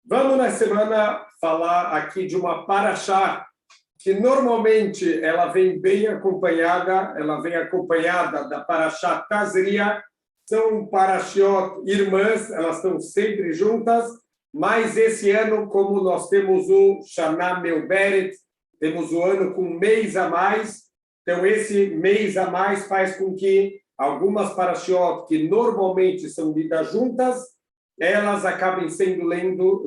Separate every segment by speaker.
Speaker 1: Vamos, na semana, falar aqui de uma paraxá que normalmente ela vem bem acompanhada, da paraxá Tazria. São parashiot irmãs, elas estão sempre juntas, mas esse ano, como nós temos o Shana Meuberet, temos o ano com um mês a mais, então esse mês a mais faz com que algumas parashiot que normalmente são lidas juntas, elas acabem sendo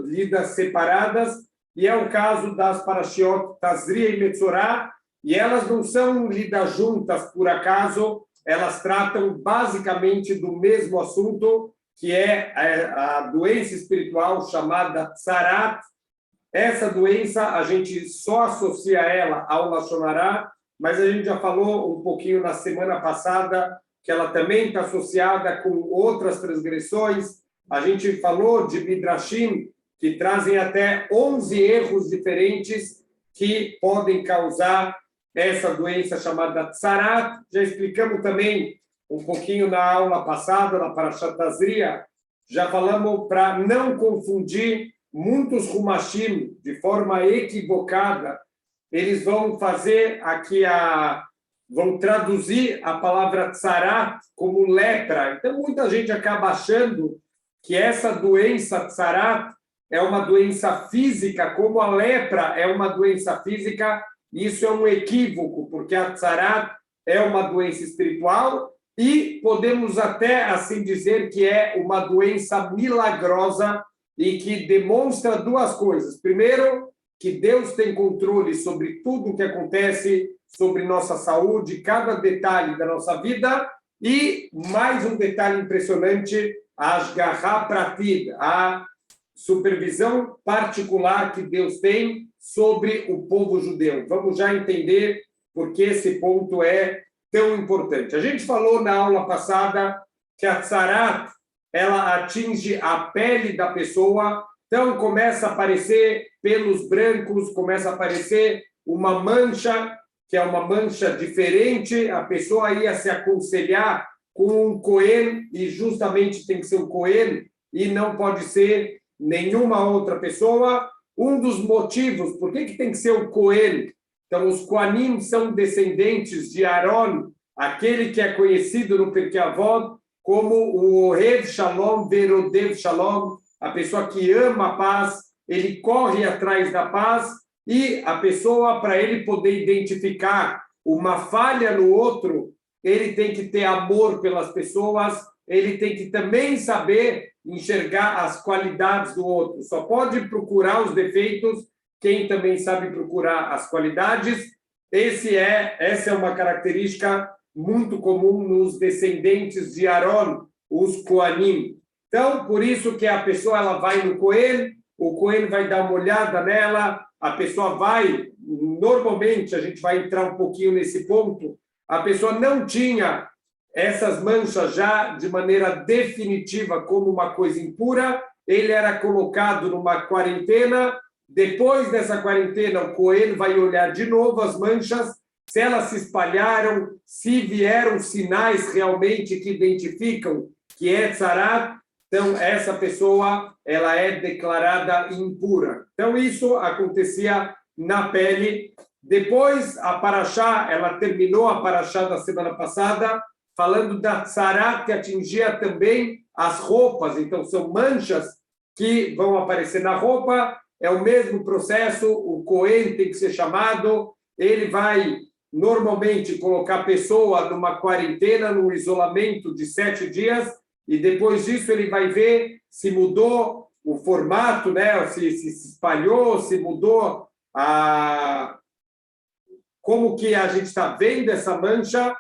Speaker 1: lidas separadas, e é o caso das parashiot Tazria e Metzorah, e elas não são lidas juntas por acaso, elas tratam basicamente do mesmo assunto, que é a doença espiritual chamada Tzarat. Essa doença, a gente só associa ela ao Lashon Hará, mas a gente já falou um pouquinho na semana passada que ela também está associada com outras transgressões. A gente falou de Midrashim, que trazem até 11 erros diferentes que podem causar essa doença chamada Tzarat. Já explicamos também um pouquinho na aula passada, na Parashat Tazria. Já falamos para não confundir muitos Humashim de forma equivocada. Eles vão fazer aqui vão traduzir a palavra Tzarat como lepra. Então, muita gente acaba achando que essa doença Tzarat é uma doença física, como a lepra é uma doença física. Isso é um equívoco, porque a Tzarat é uma doença espiritual e podemos até assim dizer que é uma doença milagrosa e que demonstra duas coisas. Primeiro, que Deus tem controle sobre tudo o que acontece, sobre nossa saúde, cada detalhe da nossa vida, e mais um detalhe impressionante, a Ashgaha Pratit, a supervisão particular que Deus tem sobre o povo judeu. Vamos já entender por que esse ponto é tão importante. A gente falou na aula passada que a Tzarat, ela atinge a pele da pessoa, então começa a aparecer pelos brancos, começa a aparecer uma mancha, que é uma mancha diferente, a pessoa ia se aconselhar com um Cohen, e justamente tem que ser um Cohen, e não pode ser nenhuma outra pessoa. Um dos motivos, por que tem que ser o Cohen? Então, os Kohanim são descendentes de Aaron, aquele que é conhecido no Pirkei Avot como o Ohev Shalom, Verodev Shalom, a pessoa que ama a paz, ele corre atrás da paz, e a pessoa, para ele poder identificar uma falha no outro, ele tem que ter amor pelas pessoas, ele tem que também saber enxergar as qualidades do outro. Só pode procurar os defeitos quem também sabe procurar as qualidades. Essa é uma característica muito comum nos descendentes de Aaron, os Kohanim. Então, por isso que a pessoa ela vai no Cohen, o Cohen vai dar uma olhada nela, a pessoa vai, normalmente, a gente vai entrar um pouquinho nesse ponto, a pessoa não tinha essas manchas já de maneira definitiva como uma coisa impura, ele era colocado numa quarentena, depois dessa quarentena o Cohen vai olhar de novo as manchas, se elas se espalharam, se vieram sinais realmente que identificam que é Tzarat, então essa pessoa ela é declarada impura. Então isso acontecia na pele. Depois a paraxá, ela terminou a paraxá da semana passada, falando da Tzarat que atingia também as roupas. Então são manchas que vão aparecer na roupa, é o mesmo processo, o Cohen tem que ser chamado, ele vai normalmente colocar a pessoa numa quarentena, num isolamento de 7 dias, e depois disso ele vai ver se mudou o formato, né? se espalhou, se mudou como que a gente está vendo essa mancha.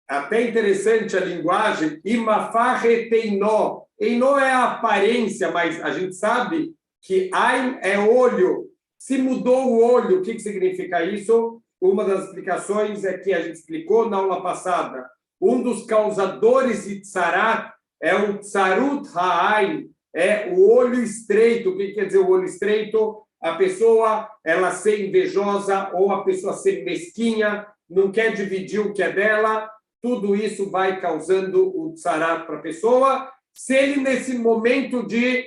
Speaker 1: Até interessante a linguagem, Imafá-reteinó. Einó é a aparência, mas a gente sabe que Ain é olho. Se mudou o olho, o que significa isso? Uma das explicações é que a gente explicou na aula passada. Um dos causadores de Tzarat é o Tzarut Ha'ain, é o olho estreito. O que quer dizer o olho estreito? A pessoa ela ser invejosa ou a pessoa ser mesquinha, não quer dividir o que é dela. Tudo isso vai causando o Tzarat para a pessoa. Se ele, nesse momento de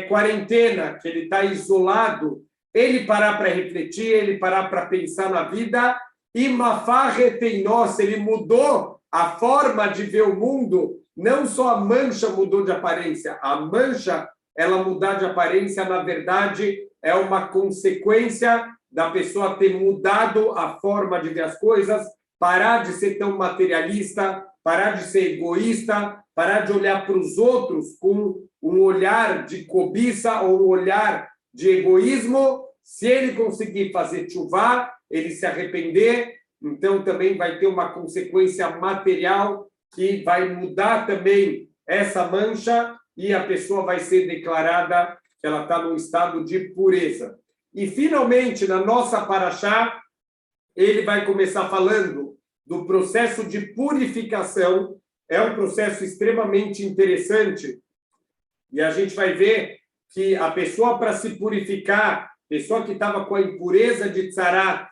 Speaker 1: quarentena, que ele está isolado, ele parar para refletir, ele parar para pensar na vida, e Mafar ele mudou a forma de ver o mundo, não só a mancha mudou de aparência, a mancha, ela mudar de aparência, na verdade, é uma consequência da pessoa ter mudado a forma de ver as coisas, parar de ser tão materialista, parar de ser egoísta, parar de olhar para os outros com um olhar de cobiça ou um olhar de egoísmo. Se ele conseguir fazer tshuva, ele se arrepender, então também vai ter uma consequência material que vai mudar também essa mancha e a pessoa vai ser declarada que ela está num estado de pureza. E, finalmente, na nossa paraxá, ele vai começar falando do processo de purificação. É um processo extremamente interessante. E a gente vai ver que a pessoa, para se purificar, pessoa que estava com a impureza de tzarat,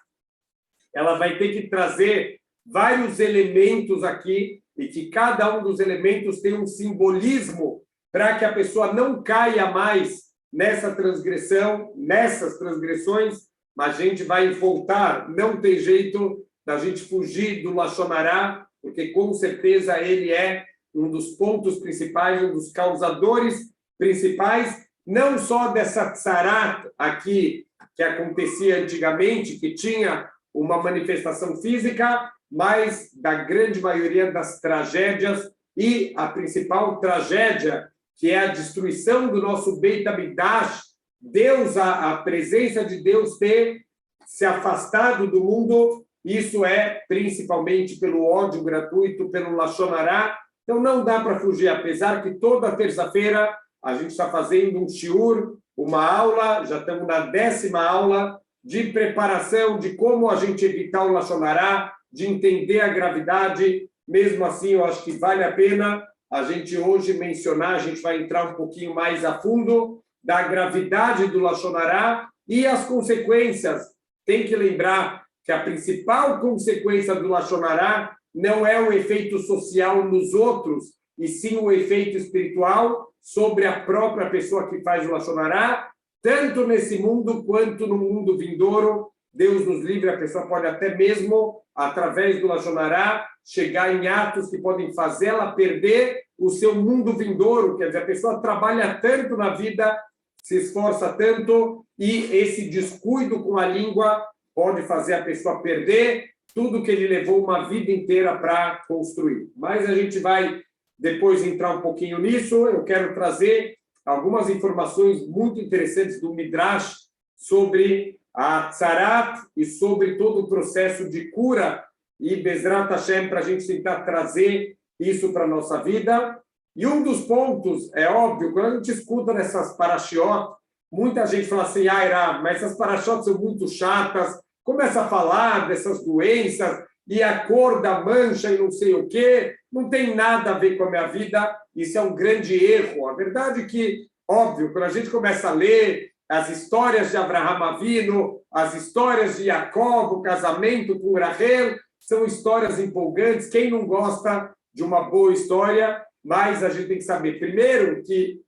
Speaker 1: ela vai ter que trazer vários elementos aqui, e que cada um dos elementos tem um simbolismo para que a pessoa não caia mais nessa transgressão, nessas transgressões, mas a gente vai voltar, não tem jeito da gente fugir do Lashon Hará, porque com certeza ele é um dos pontos principais, um dos causadores principais, não só dessa tzarat aqui, que acontecia antigamente, que tinha uma manifestação física, mas da grande maioria das tragédias, e a principal tragédia, que é a destruição do nosso Beit HaMikdash, Deus, a presença de Deus ter se afastado do mundo, isso é principalmente pelo ódio gratuito, pelo Lashon Hará. Então não dá para fugir, apesar que toda terça-feira a gente está fazendo um shiur, uma aula, já estamos na 10ª aula de preparação de como a gente evitar o Lashon Hará, de entender a gravidade. Mesmo assim, eu acho que vale a pena a gente hoje mencionar, a gente vai entrar um pouquinho mais a fundo da gravidade do Lashon Hará e as consequências. Tem que lembrar que a principal consequência do Lashon Hará não é o efeito social nos outros, e sim o efeito espiritual sobre a própria pessoa que faz o Lashon Hará, tanto nesse mundo quanto no mundo vindouro. Deus nos livre, a pessoa pode até mesmo, através do Lashon Hará, chegar em atos que podem fazê-la perder o seu mundo vindouro. Quer dizer, a pessoa trabalha tanto na vida, se esforça tanto, e esse descuido com a língua pode fazer a pessoa perder tudo que ele levou uma vida inteira para construir. Mas a gente vai depois entrar um pouquinho nisso. Eu quero trazer algumas informações muito interessantes do Midrash sobre a Tzarat e sobre todo o processo de cura, e Bezrat Hashem, para a gente tentar trazer isso para a nossa vida. E um dos pontos, é óbvio, quando a gente escuta nessas parashiot, muita gente fala assim, Rav, mas essas parashiot são muito chatas, começa a falar dessas doenças, e a cor da mancha e não sei o quê, não tem nada a ver com a minha vida, isso é um grande erro. A verdade é que, óbvio, quando a gente começa a ler as histórias de Abraham Avinu, as histórias de Jacob, o casamento com Rahel, são histórias empolgantes. Quem não gosta de uma boa história? Mas a gente tem que saber, primeiro, que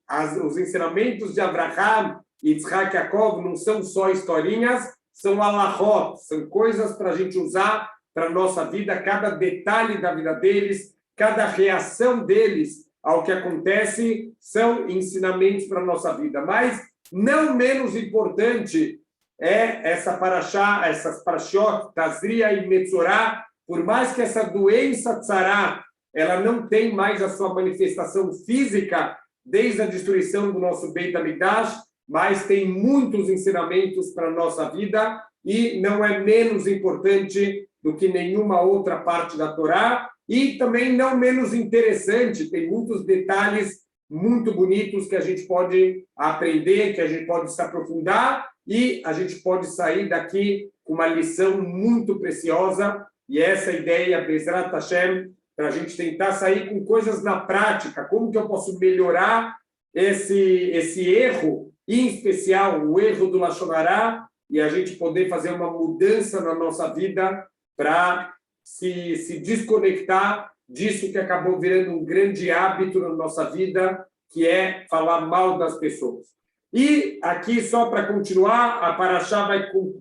Speaker 1: os ensinamentos de Abraham, Yitzhak e Jacob não são só historinhas, são alahot, são coisas para a gente usar para a nossa vida, cada detalhe da vida deles, cada reação deles ao que acontece, são ensinamentos para a nossa vida. Mas não menos importante é essa paraxá, essas parashiot, Tazria e Metzorá, por mais que essa doença tzará, ela não tem mais a sua manifestação física desde a destruição do nosso Beit HaMikdash, mas tem muitos ensinamentos para a nossa vida e não é menos importante do que nenhuma outra parte da Torá, e também não menos interessante, tem muitos detalhes muito bonitos que a gente pode aprender, que a gente pode se aprofundar, e a gente pode sair daqui com uma lição muito preciosa, e essa ideia, Bezrat Hashem, para a gente tentar sair com coisas na prática, como que eu posso melhorar esse erro, em especial o erro do Lashon Hará, e a gente poder fazer uma mudança na nossa vida para se desconectar disso que acabou virando um grande hábito na nossa vida, que é falar mal das pessoas. E aqui, só para continuar, a Parashá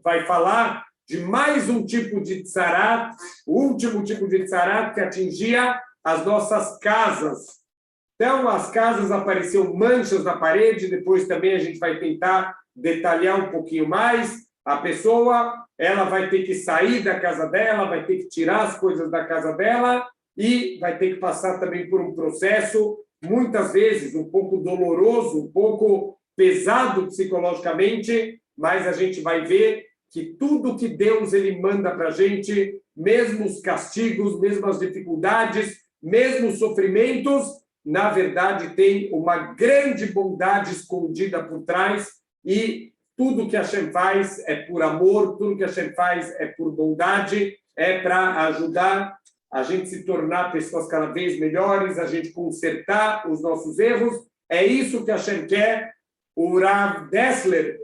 Speaker 1: vai falar de mais um tipo de tsarat, o último tipo de tsarat que atingia as nossas casas. Então, as casas apareceram manchas na parede, depois também a gente vai tentar detalhar um pouquinho mais. A pessoa, ela vai ter que sair da casa dela, vai ter que tirar as coisas da casa dela e vai ter que passar também por um processo, muitas vezes, um pouco doloroso, um pouco pesado psicologicamente, mas a gente vai ver que tudo que Deus ele manda para a gente, mesmo os castigos, mesmo as dificuldades, mesmo os sofrimentos, na verdade tem uma grande bondade escondida por trás e tudo que Hashem faz é por amor, tudo que Hashem faz é por bondade, é para ajudar a gente se tornar pessoas cada vez melhores, a gente consertar os nossos erros. É isso que Hashem quer. O Rav Dessler,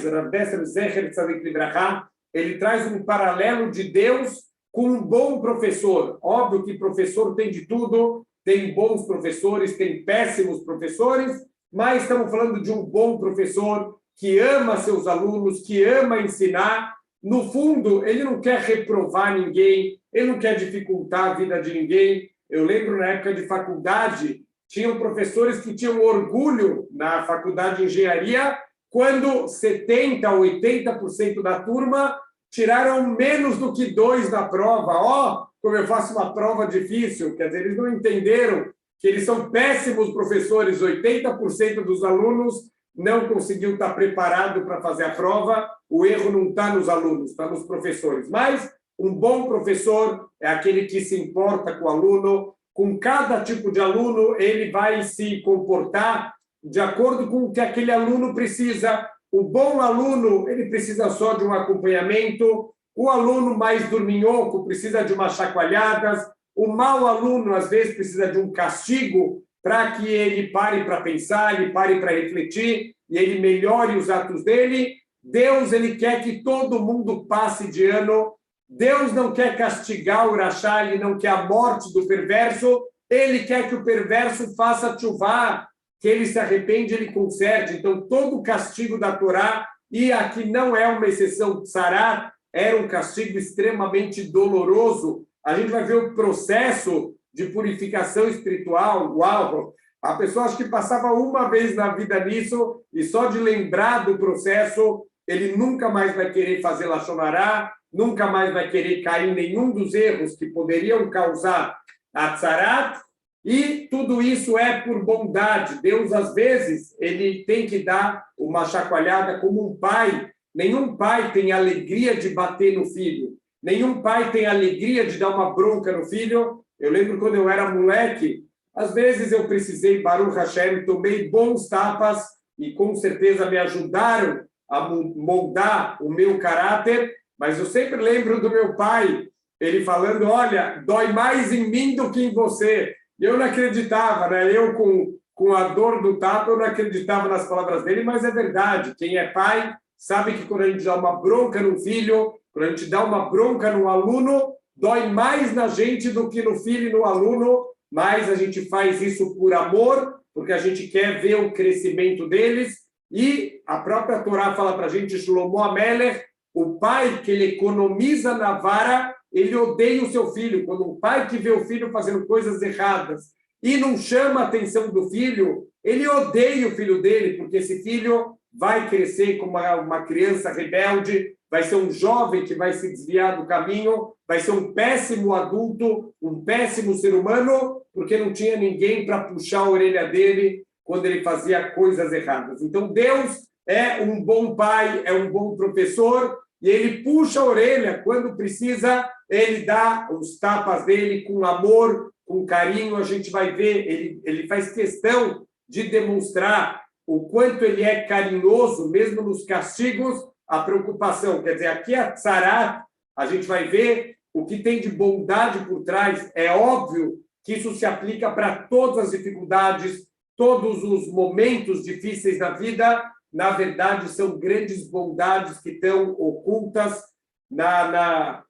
Speaker 1: Rav Dessler Zecher Tzadik Libraha, ele traz um paralelo de Deus com um bom professor. Óbvio que professor tem de tudo, tem bons professores, tem péssimos professores, mas estamos falando de um bom professor que ama seus alunos, que ama ensinar. No fundo, ele não quer reprovar ninguém, ele não quer dificultar a vida de ninguém. Eu lembro, na época de faculdade, tinham professores que tinham orgulho na faculdade de engenharia quando 70%, 80% da turma tiraram menos do que 2 na prova. Ó, como eu faço uma prova difícil. Quer dizer, eles não entenderam que eles são péssimos professores. 80% dos alunos não conseguiu estar preparado para fazer a prova. O erro não está nos alunos, está nos professores. Mas um bom professor é aquele que se importa com o aluno. Com cada tipo de aluno, ele vai se comportar de acordo com o que aquele aluno precisa. O bom aluno, ele precisa só de um acompanhamento. O aluno mais dorminhoco precisa de umas chacoalhadas. O mau aluno, às vezes, precisa de um castigo para que ele pare para pensar, ele pare para refletir e ele melhore os atos dele. Deus, ele quer que todo mundo passe de ano. Deus não quer castigar o rachá, ele não quer a morte do perverso, ele quer que o perverso faça tchuvá, que ele se arrepende, ele conserte. Então, todo o castigo da Torá, e aqui não é uma exceção, Sará era um castigo extremamente doloroso. A gente vai ver o processo de purificação espiritual. Uau! A pessoa acho que passava uma vez na vida nisso, e só de lembrar do processo, ele nunca mais vai querer fazer Lashon Hará, nunca mais vai querer cair em nenhum dos erros que poderiam causar a tzarat, e tudo isso é por bondade. Deus, às vezes, ele tem que dar uma chacoalhada como um pai. Nenhum pai tem alegria de bater no filho. Nenhum pai tem alegria de dar uma bronca no filho. Eu lembro quando eu era moleque, às vezes eu precisei, Baruch Hashem, tomei bons tapas e com certeza me ajudaram a moldar o meu caráter, mas eu sempre lembro do meu pai, ele falando, olha, dói mais em mim do que em você. E eu não acreditava, né? Eu, com a dor do tapa, eu não acreditava nas palavras dele, mas é verdade. Quem é pai sabe que quando a gente dá uma bronca no filho, quando a gente dá uma bronca no aluno, dói mais na gente do que no filho e no aluno, mas a gente faz isso por amor, porque a gente quer ver o crescimento deles. E a própria Torá fala para a gente, Shlomo Amelech, o pai que ele economiza na vara, ele odeia o seu filho. Quando um pai que vê o filho fazendo coisas erradas e não chama a atenção do filho, ele odeia o filho dele, porque esse filho vai crescer como uma criança rebelde, vai ser um jovem que vai se desviar do caminho, vai ser um péssimo adulto, um péssimo ser humano, porque não tinha ninguém para puxar a orelha dele quando ele fazia coisas erradas. Então, Deus é um bom pai, é um bom professor, e ele puxa a orelha quando precisa, ele dá os tapas dele com amor, com carinho. A gente vai ver, ele faz questão de demonstrar o quanto ele é carinhoso, mesmo nos castigos, a preocupação. Quer dizer, aqui a Tzarat, a gente vai ver o que tem de bondade por trás. É óbvio que isso se aplica para todas as dificuldades, todos os momentos difíceis da vida. Na verdade, são grandes bondades que estão ocultas na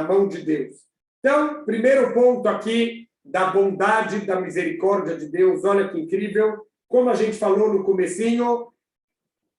Speaker 1: mão de Deus. Então, primeiro ponto aqui da bondade, da misericórdia de Deus. Olha que incrível. como a gente falou no comecinho,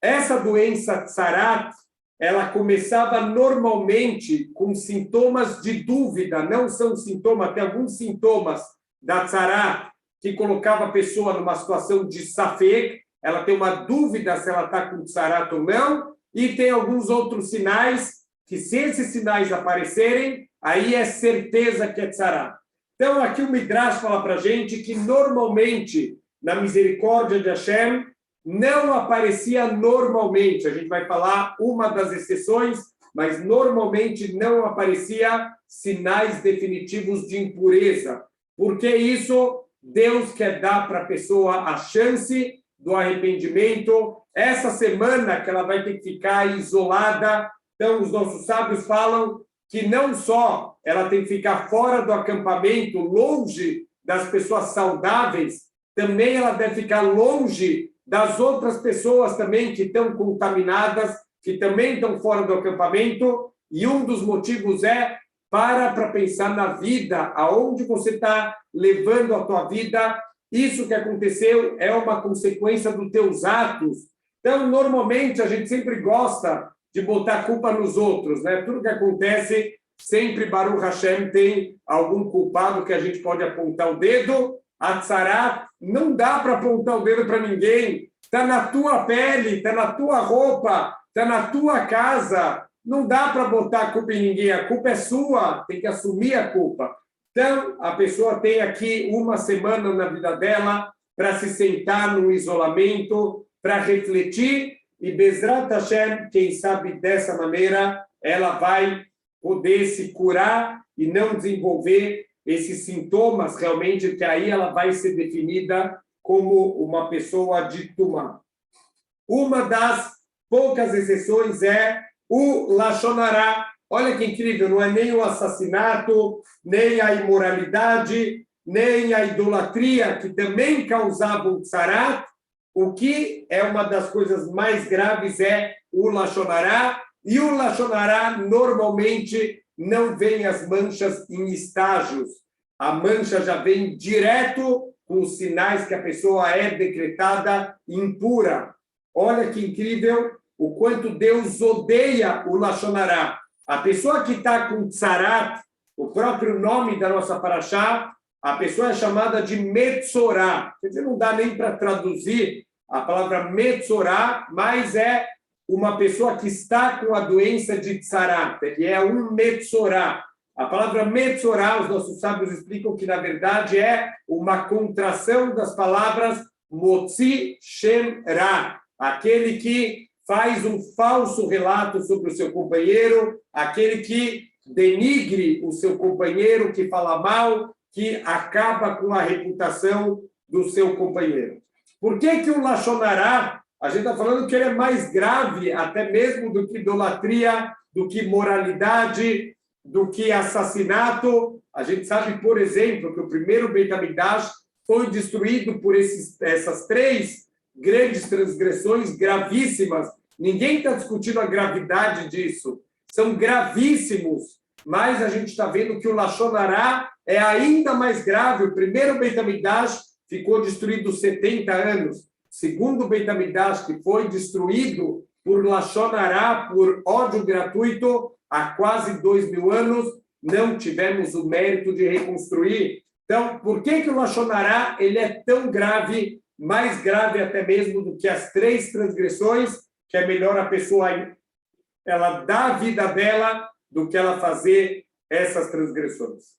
Speaker 1: essa doença tsarat, ela começava normalmente com sintomas de dúvida, não são sintomas, tem alguns sintomas da tsarat que colocava a pessoa numa situação de safek, ela tem uma dúvida se ela está com tsarat ou não, e tem alguns outros sinais que, se esses sinais aparecerem, aí é certeza que é tsarat. Então, aqui o Midrash fala para a gente que, normalmente, na misericórdia de Hashem, não aparecia normalmente. A gente vai falar uma das exceções, mas normalmente não aparecia sinais definitivos de impureza. Porque isso, Deus quer dar para a pessoa a chance do arrependimento. Essa semana que ela vai ter que ficar isolada, então os nossos sábios falam que não só ela tem que ficar fora do acampamento, longe das pessoas saudáveis, também ela deve ficar longe das outras pessoas também que estão contaminadas, que também estão fora do acampamento, e um dos motivos é para pensar na vida, aonde você está levando a tua vida. Isso que aconteceu é uma consequência dos teus atos. Então, normalmente, a gente sempre gosta de botar culpa nos outros, né? Tudo que acontece, sempre Baruch Hashem tem algum culpado que a gente pode apontar o dedo. A tsarat, não dá para apontar o dedo para ninguém. Está na tua pele, está na tua roupa, está na tua casa. Não dá para botar a culpa em ninguém. A culpa é sua, tem que assumir a culpa. Então, a pessoa tem aqui uma semana na vida dela para se sentar no isolamento, para refletir, e Bezrat Hashem, quem sabe dessa maneira, ela vai poder se curar e não desenvolver esses sintomas, realmente, que aí ela vai ser definida como uma pessoa de Tumá. Uma das poucas exceções é o Lashon Hara. Olha que incrível, não é nem o assassinato, nem a imoralidade, nem a idolatria, que também causavam tsarat. O que é uma das coisas mais graves é o Lashon Hara, e o Lashon Hara normalmente não vem as manchas em estágios. A mancha já vem direto com os sinais que a pessoa é decretada impura. Olha que incrível o quanto Deus odeia o Lashon Hara. A pessoa que está com tsarat, o próprio nome da nossa paraxá, a pessoa é chamada de metzorá. Quer dizer, não dá nem para traduzir a palavra metzorá, mas é uma pessoa que está com a doença de tsarat, que é um metzorá. A palavra metzorá, os nossos sábios explicam que, na verdade, é uma contração das palavras motzi shem ra, aquele que faz um falso relato sobre o seu companheiro, aquele que denigre o seu companheiro, que fala mal, que acaba com a reputação do seu companheiro. Por que o Lashon Hara, a gente está falando que ele é mais grave até mesmo do que idolatria, do que moralidade, do que assassinato? A gente sabe, por exemplo, que o primeiro Beit HaMikdash foi destruído por essas três grandes transgressões gravíssimas. Ninguém está discutindo a gravidade disso. São gravíssimos, mas a gente está vendo que o Lashon Hara é ainda mais grave. O primeiro Beit HaMikdash ficou destruído 70 anos. O segundo Beit HaMikdash, que foi destruído por Lashon Hara, por ódio gratuito, há quase 2000 anos, não tivemos o mérito de reconstruir. Então, por que o Lashon Hara ele é tão grave, mais grave até mesmo do que as três transgressões, que é melhor a pessoa ela dar a vida dela do que ela fazer essas transgressões?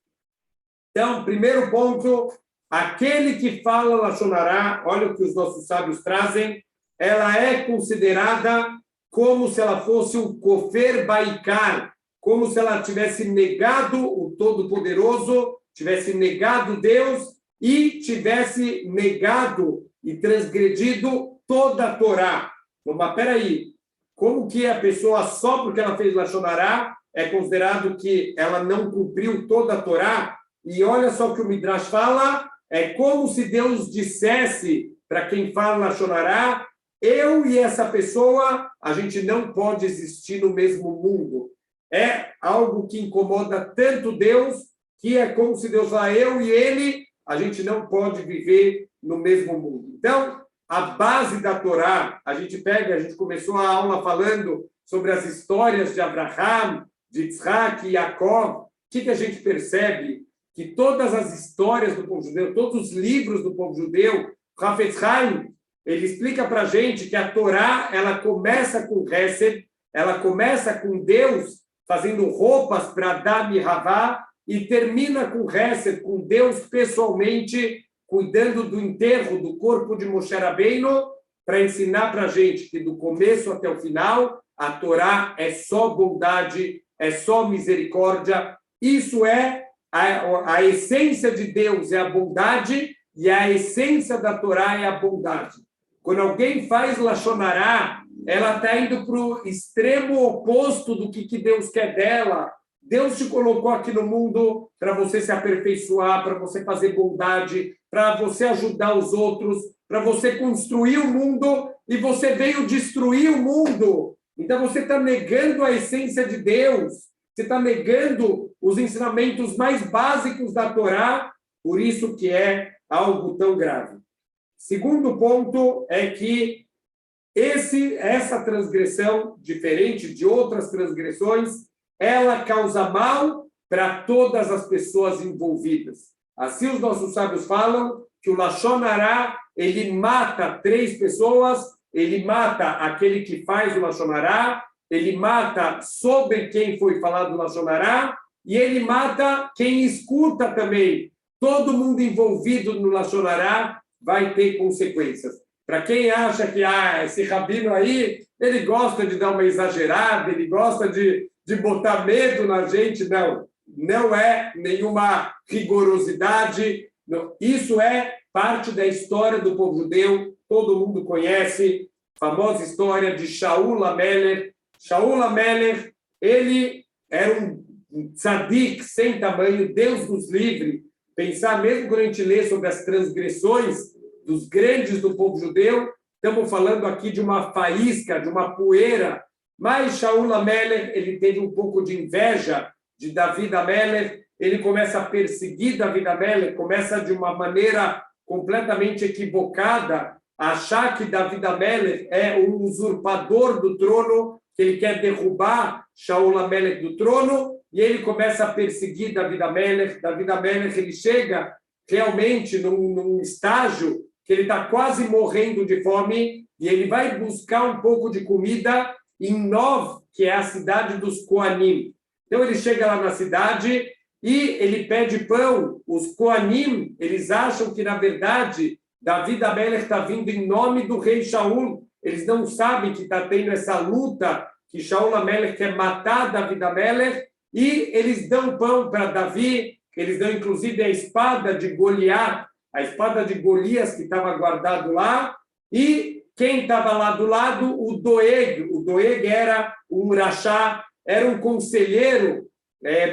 Speaker 1: Então, primeiro ponto, aquele que fala Lashon Hara, olha o que os nossos sábios trazem, ela é considerada como se ela fosse um kofer baikar, como se ela tivesse negado o Todo-Poderoso, tivesse negado Deus e tivesse negado e transgredido toda a Torá. Mas peraí, como que a pessoa, só porque ela fez Lashon Hara, é considerado que ela não cumpriu toda a Torá? E olha só o que o Midrash fala, é como se Deus dissesse para quem fala Lashon Hara, eu e essa pessoa, a gente não pode existir no mesmo mundo. É algo que incomoda tanto Deus, que é como se Deus fala, eu e ele, a gente não pode viver no mesmo mundo. Então, a base da Torá, a gente começou a aula falando sobre as histórias de Abraham, de Isaac e Jacó. O que a gente percebe? Que todas as histórias do povo judeu, todos os livros do povo judeu, Hafetz Haim, ele explica para a gente que a Torá, ela começa com Hesed, ela começa com Deus fazendo roupas para Adam e Havá e termina com Hesed, com Deus pessoalmente cuidando do enterro do corpo de Moshe Rabbeinu, para ensinar para a gente que do começo até o final, a Torá é só bondade, é só misericórdia. Isso é a essência de Deus, é a bondade, e a essência da Torá é a bondade. Quando alguém faz Lashon Hará, ela está indo para o extremo oposto do que Deus quer dela. Deus te colocou aqui no mundo para você se aperfeiçoar, para você fazer bondade, para você ajudar os outros, para você construir o mundo, e você veio destruir o mundo. Então você está negando a essência de Deus, você está negando os ensinamentos mais básicos da Torá, por isso que é algo tão grave. Segundo ponto é que essa transgressão, diferente de outras transgressões, ela causa mal para todas as pessoas envolvidas. Assim os nossos sábios falam que o Lashon Hará, ele mata 3 pessoas, ele mata aquele que faz o Lashon Hará, ele mata sobre quem foi falado o Lashon Hará, e ele mata quem escuta também. Todo mundo envolvido no Lashon Hará vai ter consequências. Para quem acha que esse rabino aí, ele gosta de dar uma exagerada, ele gosta de botar medo na gente, não é nenhuma rigorosidade, não. Isso é parte da história do povo judeu, todo mundo conhece, a famosa história de Shaul HaMelech. Shaul HaMelech, ele era um tzadik sem tamanho, Deus nos livre, pensar mesmo quando a gente lê sobre as transgressões dos grandes do povo judeu, estamos falando aqui de uma faísca, de uma poeira. Mas Shaul HaMelech, ele teve um pouco de inveja de David HaMelech, ele começa a perseguir David HaMelech, começa de uma maneira completamente equivocada a achar que David HaMelech é um usurpador do trono, que ele quer derrubar Shaul HaMelech do trono, e ele começa a perseguir David HaMelech. David HaMelech, ele chega realmente num estágio que ele está quase morrendo de fome, e ele vai buscar um pouco de comida em Nov, que é a cidade dos Koanim. Então ele chega lá na cidade e ele pede pão. Os Koanim, eles acham que, na verdade, David HaMelech está vindo em nome do rei Shaul. Eles não sabem que está tendo essa luta, que Shaul HaMelech quer matar David HaMelech, e eles dão pão para Davi, eles dão inclusive a espada de Goliat, a espada de Golias que estava guardado lá, e quem estava lá do lado? O Doeg era um rachá, era um conselheiro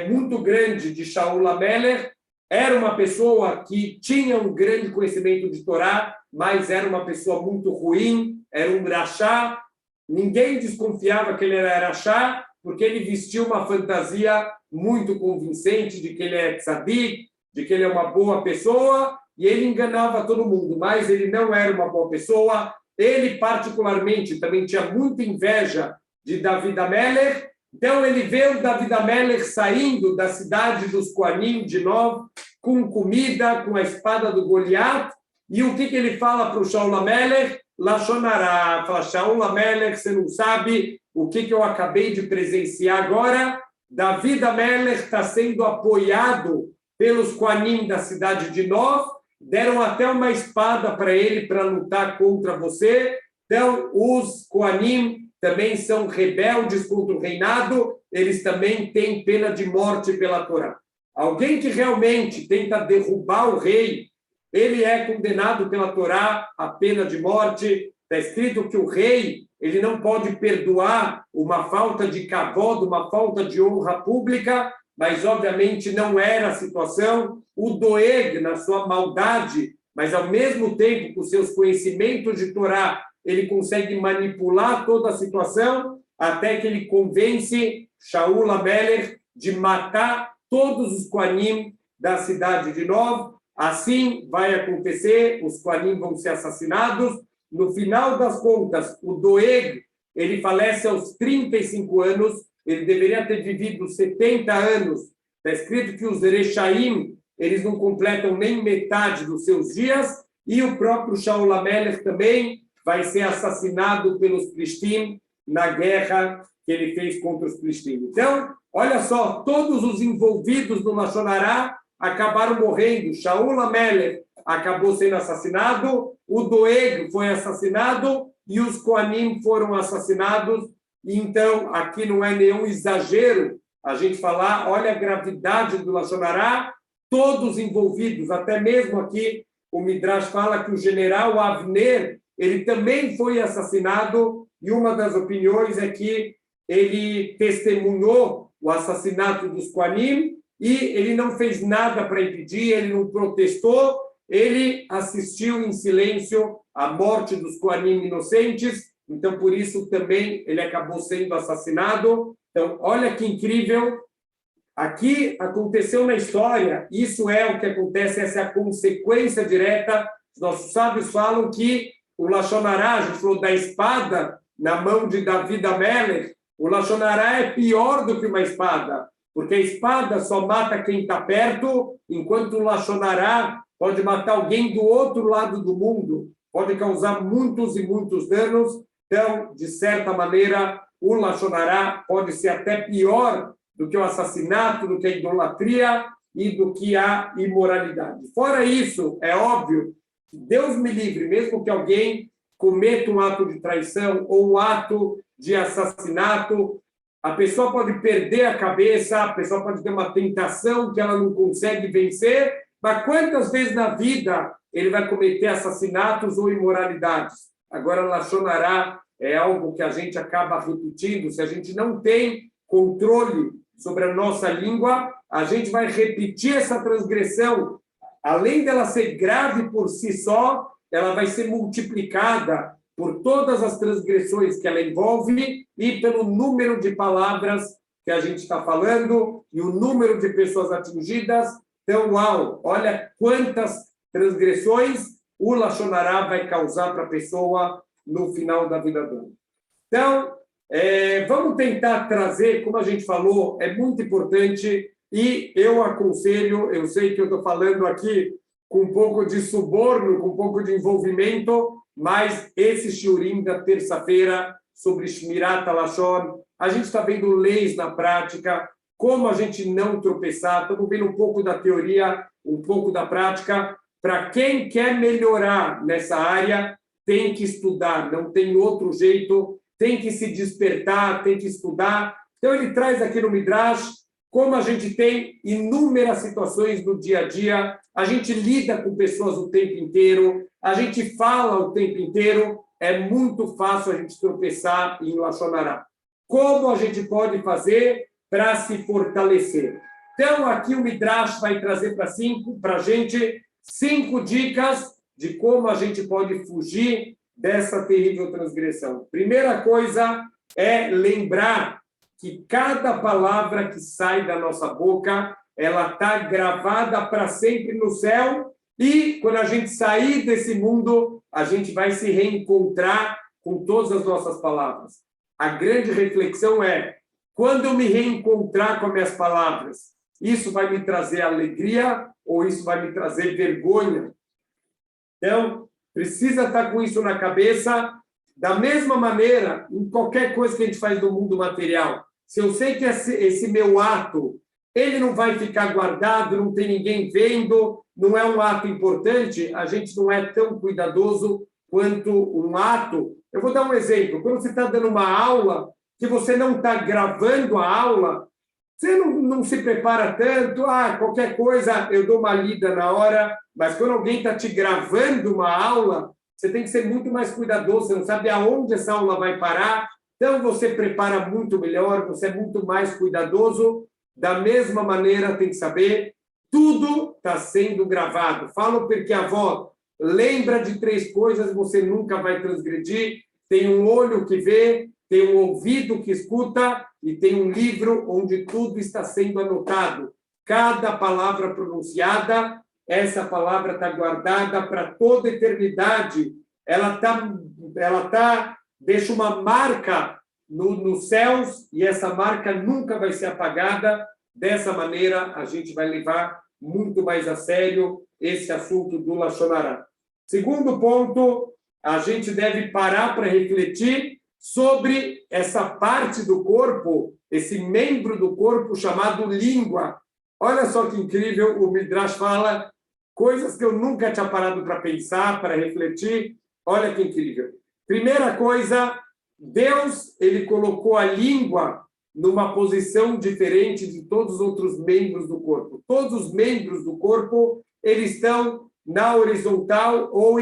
Speaker 1: muito grande de Shaul HaMelech, era uma pessoa que tinha um grande conhecimento de Torá, mas era uma pessoa muito ruim, era um rachá. Ninguém desconfiava que ele era rachá, porque ele vestia uma fantasia muito convincente de que ele é tzadik, de que ele é uma boa pessoa, e ele enganava todo mundo, mas ele não era uma boa pessoa. Ele, particularmente, também tinha muita inveja de David HaMelech. Então, ele vê o David HaMelech saindo da cidade dos Koanim de novo, com comida, com a espada do Goliat. E o que ele fala para o Shaul HaMelech? Lashon Hará. Fala, Shaul HaMelech, você não sabe o que eu acabei de presenciar agora? David HaMelech está sendo apoiado pelos Koanim da cidade de Nov, deram até uma espada para ele para lutar contra você. Então, os Koanim também são rebeldes contra o reinado, eles também têm pena de morte pela Torá. Alguém que realmente tenta derrubar o rei, ele é condenado pela Torá à pena de morte. Está escrito que o rei, ele não pode perdoar uma falta de kavod, uma falta de honra pública, mas obviamente não era a situação. O Doeg, na sua maldade, mas ao mesmo tempo com seus conhecimentos de Torá, ele consegue manipular toda a situação, até que ele convence Shaul HaMelech de matar todos os Koanim da cidade de Nov. Assim vai acontecer, os Koanim vão ser assassinados, no final das contas, o Doeg, ele falece aos 35 anos, ele deveria ter vivido 70 anos. Está escrito que os Rechaim, eles não completam nem metade dos seus dias, e o próprio Shaul HaMelech também vai ser assassinado pelos Filistim na guerra que ele fez contra os Filistim. Então, olha só, todos os envolvidos no Lashon Hará acabaram morrendo. Shaul HaMelech acabou sendo assassinado, o Doeg foi assassinado e os Kohanim foram assassinados. Então, aqui não é nenhum exagero a gente falar, olha a gravidade do Lashon Hará, todos envolvidos, até mesmo aqui o Midrash fala que o general Avner, ele também foi assassinado, e uma das opiniões é que ele testemunhou o assassinato dos Kohanim e ele não fez nada para impedir, ele não protestou, ele assistiu em silêncio à morte dos Kohanim inocentes, então por isso também ele acabou sendo assassinado. Então, olha que incrível, aqui aconteceu na história, isso é o que acontece, essa é a consequência direta. Os nossos sábios falam que o Lashon Hará, a gente falou da espada na mão de Davi HaMelech, o Lashon Hará é pior do que uma espada, porque a espada só mata quem está perto, enquanto o Lashon Hará pode matar alguém do outro lado do mundo, pode causar muitos e muitos danos. Então, de certa maneira, o Lashon Hará pode ser até pior do que o assassinato, do que a idolatria e do que a imoralidade. Fora isso, é óbvio, Deus me livre, mesmo que alguém cometa um ato de traição ou um ato de assassinato, a pessoa pode perder a cabeça, a pessoa pode ter uma tentação que ela não consegue vencer, mas quantas vezes na vida ele vai cometer assassinatos ou imoralidades? Agora, Lashon Hará é algo que a gente acaba repetindo, se a gente não tem controle sobre a nossa língua, a gente vai repetir essa transgressão. Além dela ser grave por si só, ela vai ser multiplicada por todas as transgressões que ela envolve e pelo número de palavras que a gente está falando e o número de pessoas atingidas. Então, uau, olha quantas transgressões o Lashon Hará vai causar para a pessoa no final da vida dela. Então, vamos tentar trazer, como a gente falou, é muito importante e eu aconselho, eu sei que eu estou falando aqui com um pouco de suborno, com um pouco de envolvimento, mas esse shiurim da terça-feira sobre Shmirat HaLashon, a gente está vendo leis na prática, como a gente não tropeçar, estamos vendo um pouco da teoria, um pouco da prática. Para quem quer melhorar nessa área, tem que estudar, não tem outro jeito, tem que se despertar, tem que estudar. Então, ele traz aqui no Midrash como a gente tem inúmeras situações no dia a dia, a gente lida com pessoas o tempo inteiro, a gente fala o tempo inteiro, é muito fácil a gente tropeçar em Lashon Hará. Como a gente pode fazer para se fortalecer? Então, aqui o Midrash vai trazer para a gente 5 dicas de como a gente pode fugir dessa terrível transgressão. Primeira coisa é lembrar que cada palavra que sai da nossa boca, ela está gravada para sempre no céu, e quando a gente sair desse mundo, a gente vai se reencontrar com todas as nossas palavras. A grande reflexão é, quando eu me reencontrar com as minhas palavras, isso vai me trazer alegria ou isso vai me trazer vergonha? Então, precisa estar com isso na cabeça. Da mesma maneira, em qualquer coisa que a gente faz no mundo material, se eu sei que esse meu ato, ele não vai ficar guardado, não tem ninguém vendo, não é um ato importante, a gente não é tão cuidadoso quanto um ato. Eu vou dar um exemplo. Quando você está dando uma aula, que você não está gravando a aula, você não se prepara tanto, qualquer coisa eu dou uma lida na hora, mas quando alguém está te gravando uma aula, você tem que ser muito mais cuidadoso, você não sabe aonde essa aula vai parar, então você prepara muito melhor, você é muito mais cuidadoso. Da mesma maneira, tem que saber, tudo está sendo gravado. Falo porque a avó lembra de 3 coisas, você nunca vai transgredir, tem um olho que vê, tem um ouvido que escuta e tem um livro onde tudo está sendo anotado. Cada palavra pronunciada, essa palavra está guardada para toda a eternidade. deixa uma marca nos céus, e essa marca nunca vai ser apagada. Dessa maneira, a gente vai levar muito mais a sério esse assunto do Lashon Hara. Segundo ponto, a gente deve parar para refletir sobre essa parte do corpo, esse membro do corpo chamado língua. Olha só que incrível, o Midrash fala coisas que eu nunca tinha parado para pensar, para refletir. Olha que incrível. Primeira coisa, Deus, ele colocou a língua numa posição diferente de todos os outros membros do corpo. Todos os membros do corpo, eles estão na horizontal ou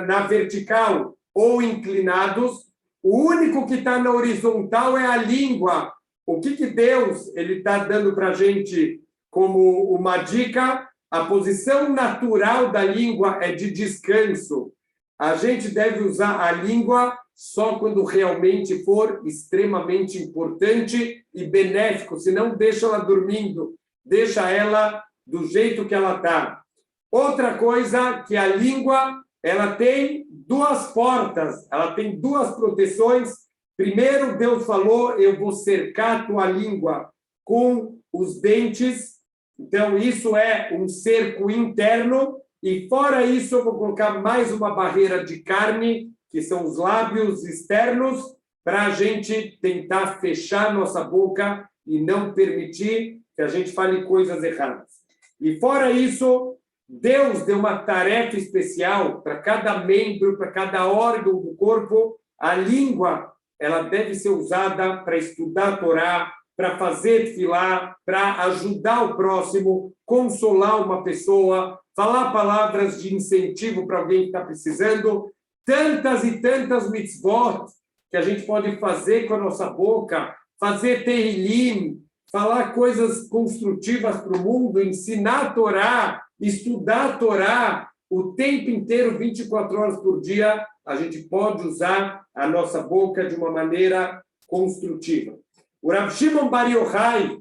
Speaker 1: na vertical ou inclinados. O único que está na horizontal é a língua. O que Deus ele está dando para a gente como uma dica? A posição natural da língua é de descanso. A gente deve usar a língua só quando realmente for extremamente importante e benéfico, senão deixa ela dormindo, deixa ela do jeito que ela está. Outra coisa, que a língua ela tem duas portas, ela tem duas proteções. Primeiro, Deus falou, eu vou cercar a tua língua com os dentes. Então, isso é um cerco interno. E fora isso, eu vou colocar mais uma barreira de carne, que são os lábios externos, para a gente tentar fechar nossa boca e não permitir que a gente fale coisas erradas. E fora isso, Deus deu uma tarefa especial para cada membro, para cada órgão do corpo. A língua, ela deve ser usada para estudar a Torá, para fazer tefilá, para ajudar o próximo, consolar uma pessoa, falar palavras de incentivo para alguém que está precisando. Tantas e tantas mitzvot que a gente pode fazer com a nossa boca, fazer Tehillim, falar coisas construtivas para o mundo, ensinar a Torá, estudar a Torá o tempo inteiro, 24 horas por dia. A gente pode usar a nossa boca de uma maneira construtiva. O Rav Shimon Bar Yochai,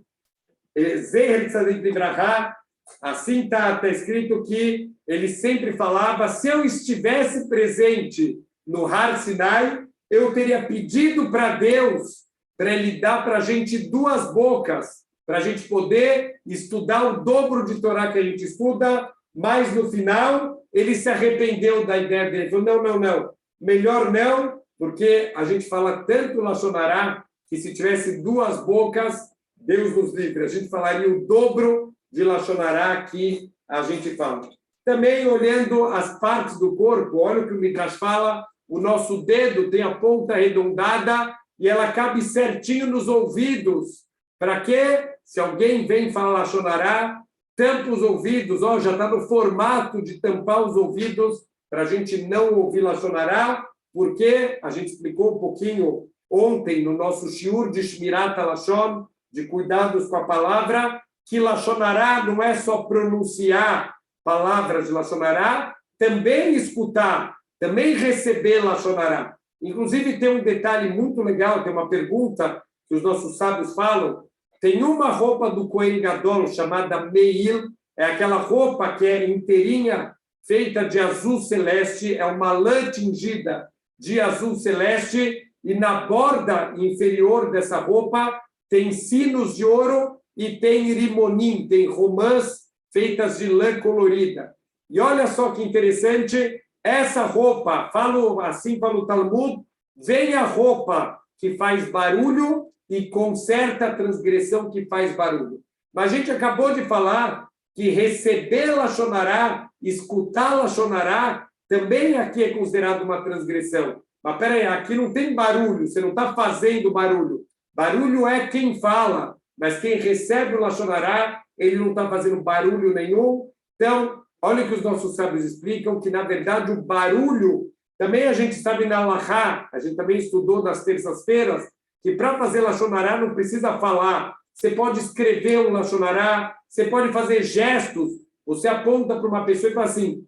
Speaker 1: Zeher Tzadik Libraha, assim está escrito que ele sempre falava, se eu estivesse presente no Har Sinai, eu teria pedido para Deus, para ele dar para a gente duas bocas, para a gente poder estudar o dobro de Torá que a gente estuda, mas no final ele se arrependeu da ideia dele. Falou, não, melhor não, porque a gente fala tanto Lashon Hara, que se tivesse duas bocas, Deus nos livre, a gente falaria o dobro de Lashon Hara que a gente fala. Também olhando as partes do corpo, olha o que o Midrash fala, o nosso dedo tem a ponta arredondada e ela cabe certinho nos ouvidos. Para quê? Se alguém vem falar Lashon Hara, tampa os ouvidos, já está no formato de tampar os ouvidos, para a gente não ouvir Lashon Hara, porque a gente explicou um pouquinho ontem no nosso shiur de Shmirat HaLashon, de cuidados com a palavra, que Lashon Hara não é só pronunciar palavras de Lashon Hara, também escutar, também receber Lashon Hara. Inclusive, tem um detalhe muito legal, tem uma pergunta que os nossos sábios falam, tem uma roupa do Kohen Gadol chamada Meil, é aquela roupa que é inteirinha, feita de azul celeste, é uma lã tingida de azul celeste, e na borda inferior dessa roupa tem sinos de ouro e tem rimonim, tem romãs feitas de lã colorida. E olha só que interessante, essa roupa, falo assim para o Talmud, vem a roupa que faz barulho e conserta a transgressão que faz barulho. Mas a gente acabou de falar que receber Lashon Hara, escutar Lashon Hara, também aqui é considerado uma transgressão. Mas peraí, aqui não tem barulho, você não está fazendo barulho. Barulho é quem fala, mas quem recebe o Lashon Hara, ele não está fazendo barulho nenhum. Então, olha o que os nossos sábios explicam, que na verdade o barulho, também a gente sabe na Halachá, a gente também estudou nas terças-feiras, que para fazer Lashon Hara não precisa falar. Você pode escrever um Lashon Hara, você pode fazer gestos, você aponta para uma pessoa e fala assim,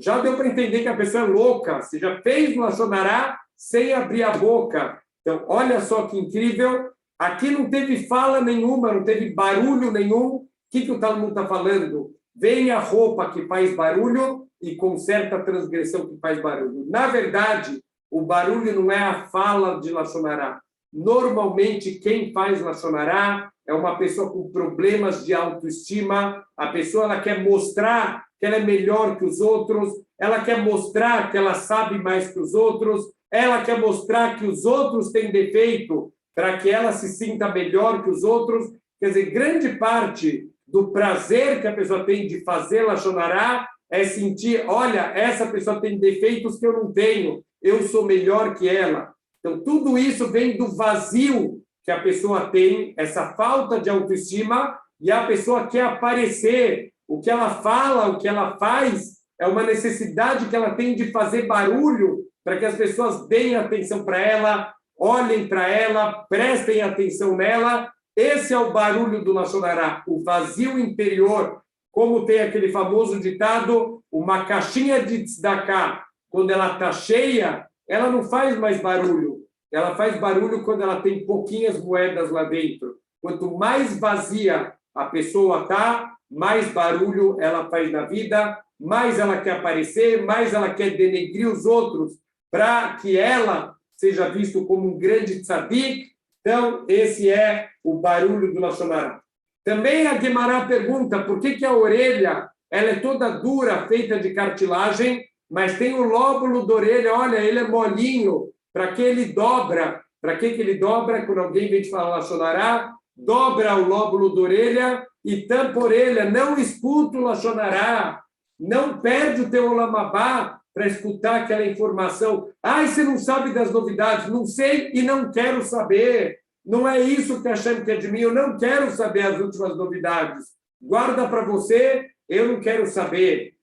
Speaker 1: já deu para entender que a pessoa é louca, você já fez o Lashon Hara sem abrir a boca. Então, olha só que incrível, aqui não teve fala nenhuma, não teve barulho nenhum. O que o Talmud está falando? Vem a roupa que faz barulho e conserta a transgressão que faz barulho. Na verdade, o barulho não é a fala de Lashon Hará. Normalmente, quem faz Lashon Hará é uma pessoa com problemas de autoestima. A pessoa ela quer mostrar que ela é melhor que os outros, ela quer mostrar que ela sabe mais que os outros, ela quer mostrar que os outros têm defeito para que ela se sinta melhor que os outros. Quer dizer, grande parte do prazer que a pessoa tem de fazer Lashon Hará é sentir, olha, essa pessoa tem defeitos que eu não tenho, eu sou melhor que ela. Então, tudo isso vem do vazio que a pessoa tem, essa falta de autoestima, e a pessoa quer aparecer. O que ela fala, o que ela faz, é uma necessidade que ela tem de fazer barulho para que as pessoas deem atenção para ela, olhem para ela, prestem atenção nela. Esse é o barulho do Lashon Hará, o vazio interior. Como tem aquele famoso ditado, uma caixinha de tzedakah, quando ela está cheia, ela não faz mais barulho. Ela faz barulho quando ela tem pouquinhas moedas lá dentro. Quanto mais vazia a pessoa está, mais barulho ela faz na vida, mais ela quer aparecer, mais ela quer denegrir os outros para que ela seja vista como um grande tzadik. Então, esse é o barulho do Lashon Hará. Também a Guemará pergunta por que a orelha ela é toda dura, feita de cartilagem, mas tem o lóbulo da orelha, olha, ele é molinho. Para que ele dobra? Para que ele dobra? Quando alguém vem te falar Lashon Hará, dobra o lóbulo da orelha e tampa a orelha. Não escuta o Lashon Hará. Não perde o teu Olam Habá para escutar aquela informação. Você não sabe das novidades. Não sei e não quero saber. Não é isso que Hashem quer de mim. Eu não quero saber as últimas novidades. Guarda para você, eu não quero saber.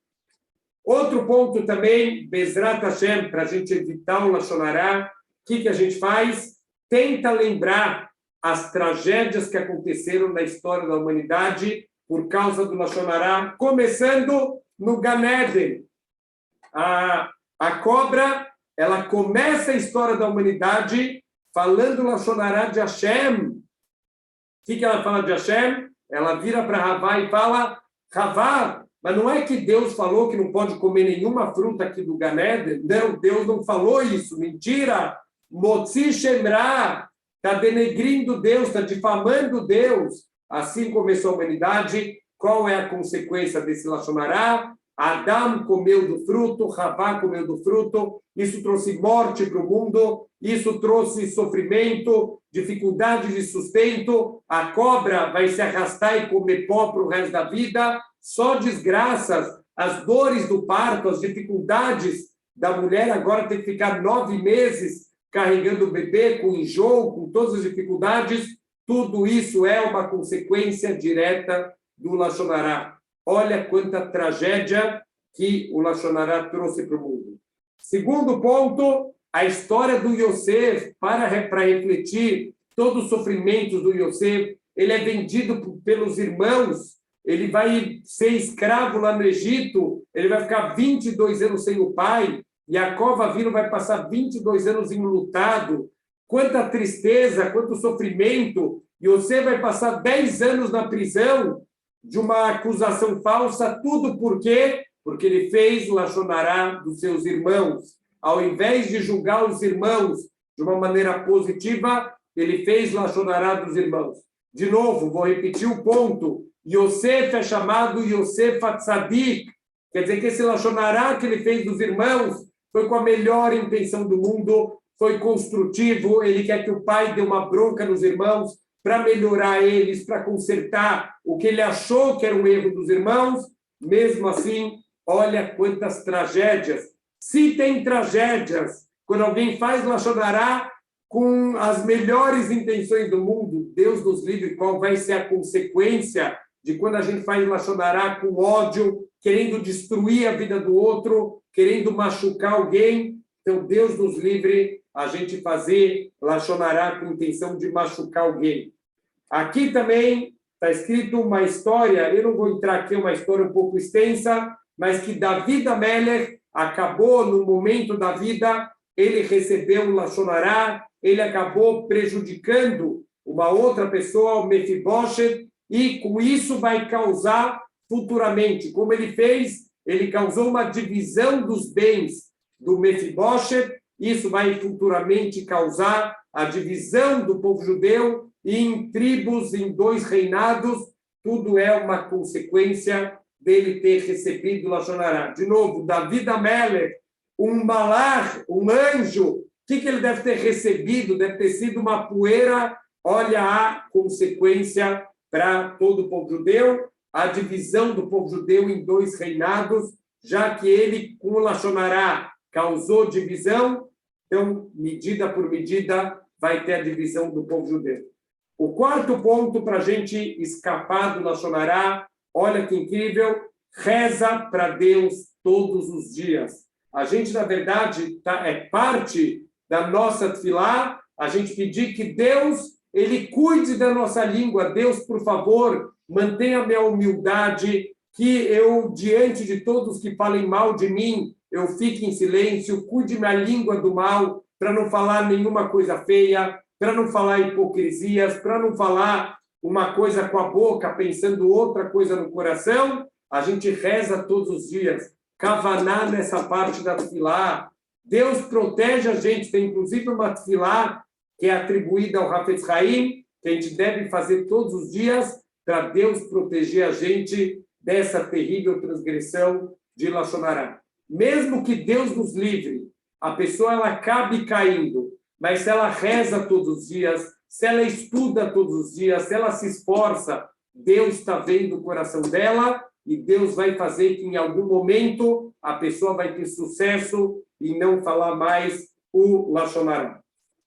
Speaker 1: Outro ponto também, Bezrat Hashem, para a gente evitar o Lashon Hará, o que a gente faz? Tenta lembrar as tragédias que aconteceram na história da humanidade por causa do Lashon Hará, começando no Gan Eden. A cobra, ela começa a história da humanidade falando Lashon Hará de Hashem. O que ela fala de Hashem? Ela vira para Havá e fala, Havá, mas não é que Deus falou que não pode comer nenhuma fruta aqui do Gan Eden? Não, Deus não falou isso. Mentira. Motzi Shemra. Está denegrindo Deus, está difamando Deus. Assim começou a humanidade. Qual é a consequência desse Lashon Hará? Adão comeu do fruto, Havá comeu do fruto. Isso trouxe morte para o mundo. Isso trouxe sofrimento, dificuldade de sustento. A cobra vai se arrastar e comer pó para o resto da vida. Só desgraças, as dores do parto, as dificuldades da mulher agora ter que ficar 9 meses carregando o bebê, com enjoo, com todas as dificuldades, tudo isso é uma consequência direta do Lashon Hará. Olha quanta tragédia que o Lashon Hará trouxe para o mundo. Segundo ponto, a história do Yosef, para refletir todos os sofrimentos do Yosef, ele é vendido pelos irmãos, ele vai ser escravo lá no Egito, ele vai ficar 22 anos sem o pai, Yaakov Avinu vai passar 22 anos enlutado. Quanta tristeza, quanto sofrimento. Yosef vai passar 10 anos na prisão de uma acusação falsa. Tudo por quê? Porque ele fez o Lashon Hará dos seus irmãos. Ao invés de julgar os irmãos de uma maneira positiva, ele fez o Lashon Hará dos irmãos. De novo, vou repetir o ponto. Yosef é chamado Yosef Atzadik. Quer dizer que esse Lashon Hará que ele fez dos irmãos foi com a melhor intenção do mundo, foi construtivo, ele quer que o pai dê uma bronca nos irmãos para melhorar eles, para consertar o que ele achou que era um erro dos irmãos. Mesmo assim, olha quantas tragédias. Se tem tragédias, quando alguém faz Lashon Hará com as melhores intenções do mundo, Deus nos livre qual vai ser a consequência de quando a gente faz Lashon Hará com ódio, querendo destruir a vida do outro, querendo machucar alguém. Então, Deus nos livre a gente fazer Lashon Hará com intenção de machucar alguém. Aqui também está escrito uma história, eu não vou entrar aqui, é uma história um pouco extensa, mas que David Amelech acabou, no momento da vida, ele recebeu o Lashon Hará, ele acabou prejudicando uma outra pessoa, o Mefiboshet, e com isso vai causar futuramente, como ele fez ele causou uma divisão dos bens do Mefiboshet, isso vai futuramente causar a divisão do povo judeu em tribos, em 2 reinados, tudo é uma consequência dele ter recebido Lashon Hara. De novo, David Amelech, um malach, um anjo, o que ele deve ter recebido? Deve ter sido uma poeira. Olha a consequência para todo o povo judeu, a divisão do povo judeu em 2 reinados, já que ele, com o Lashon Hara, causou divisão, então, medida por medida, vai ter a divisão do povo judeu. O 4º ponto para a gente escapar do Lashon Hara, olha que incrível, reza para Deus todos os dias. A gente, na verdade, é parte da nossa tefilá, a gente pedir que Deus, ele cuide da nossa língua. Deus, por favor, mantenha a minha humildade, que eu, diante de todos que falem mal de mim, eu fique em silêncio, cuide minha língua do mal, para não falar nenhuma coisa feia, para não falar hipocrisias, para não falar uma coisa com a boca, pensando outra coisa no coração. A gente reza todos os dias, kavaná nessa parte da tefilá. Deus protege a gente, tem inclusive uma tefilá que é atribuída ao Hafetz Haim, que a gente deve fazer todos os dias para Deus proteger a gente dessa terrível transgressão de Lashon Hara. Mesmo que Deus nos livre, a pessoa ela acabe caindo, mas se ela reza todos os dias, se ela estuda todos os dias, se ela se esforça, Deus está vendo o coração dela e Deus vai fazer que em algum momento a pessoa vai ter sucesso e não falar mais o Lashon Hara.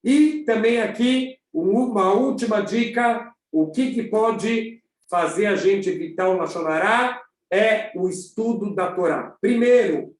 Speaker 1: E também aqui, uma última dica, o que pode fazer a gente evitar o Lashon Hara é o estudo da Torá. Primeiro,